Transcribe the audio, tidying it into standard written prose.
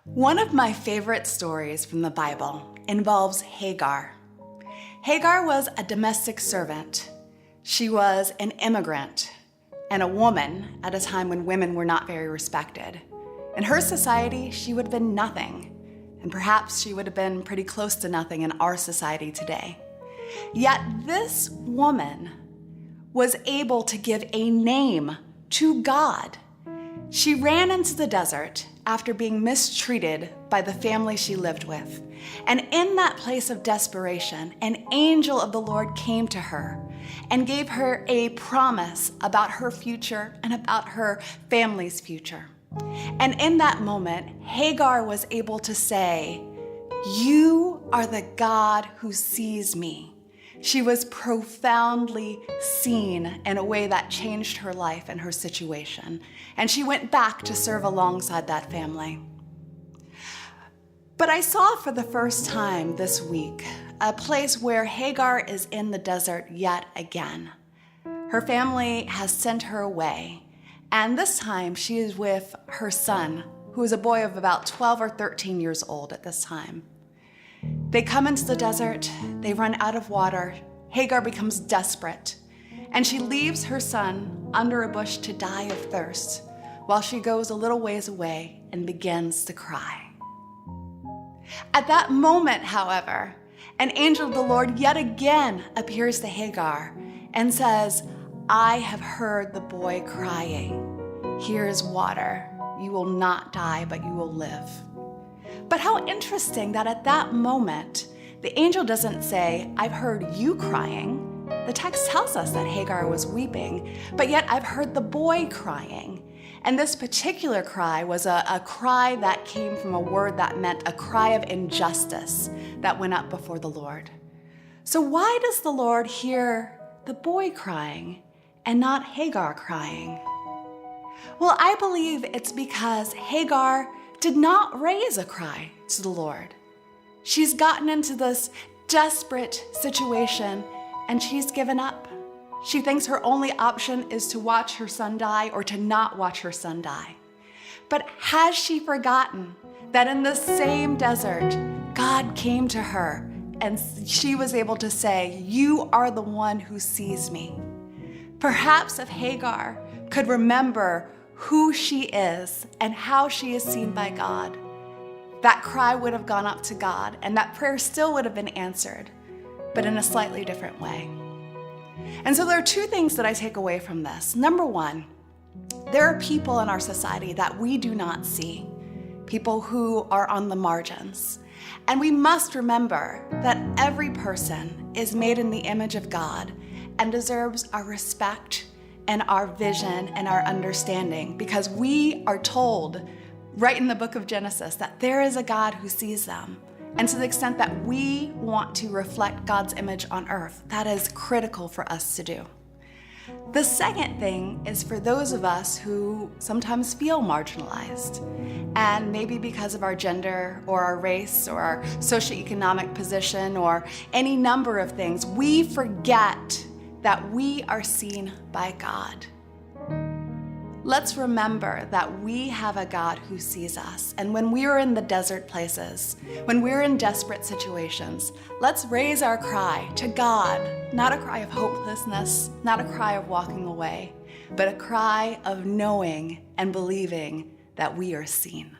One of my favorite stories from the Bible involves Hagar. Hagar was a domestic servant. She was an immigrant and a woman at a time when women were not very respected. In her society, she would have been nothing, and perhaps she would have been pretty close to nothing in our society today. Yet this woman was able to give a name to God. She ran into the desert after being mistreated by the family she lived with. And in that place of desperation, an angel of the Lord came to her and gave her a promise about her future and about her family's future. And in that moment, Hagar was able to say, "You are the God who sees me." She was profoundly seen in a way that changed her life and her situation. And she went back to serve alongside that family. But I saw for the first time this week a place where Hagar is in the desert yet again. Her family has sent her away, and this time she is with her son, who is a boy of about 12 or 13 years old at this time. They come into the desert, they run out of water. Hagar becomes desperate, and she leaves her son under a bush to die of thirst while she goes a little ways away and begins to cry. At that moment, however, an angel of the Lord yet again appears to Hagar and says, "I have heard the boy crying. Here is water. You will not die, but you will live." But how interesting that at that moment, the angel doesn't say, "I've heard you crying." The text tells us that Hagar was weeping, but yet I've heard the boy crying. And this particular cry was a cry that came from a word that meant a cry of injustice that went up before the Lord. So why does the Lord hear the boy crying and not Hagar crying? Well, I believe it's because Hagar did not raise a cry to the Lord. She's gotten into this desperate situation and she's given up. She thinks her only option is to watch her son die or to not watch her son die. But has she forgotten that in the same desert, God came to her and she was able to say, "You are the one who sees me." Perhaps if Hagar could remember who she is and how she is seen by God, that cry would have gone up to God and that prayer still would have been answered, but in a slightly different way. And so there are two things that I take away from this. Number one, there are people in our society that we do not see, people who are on the margins. And we must remember that every person is made in the image of God and deserves our respect and our vision and our understanding, because we are told right in the book of Genesis that there is a God who sees them. And to the extent that we want to reflect God's image on earth, that is critical for us to do. The second thing is for those of us who sometimes feel marginalized, and maybe because of our gender or our race or our socioeconomic position or any number of things, we forget that we are seen by God. Let's remember that we have a God who sees us. And when we are in the desert places, when we're in desperate situations, let's raise our cry to God, not a cry of hopelessness, not a cry of walking away, but a cry of knowing and believing that we are seen.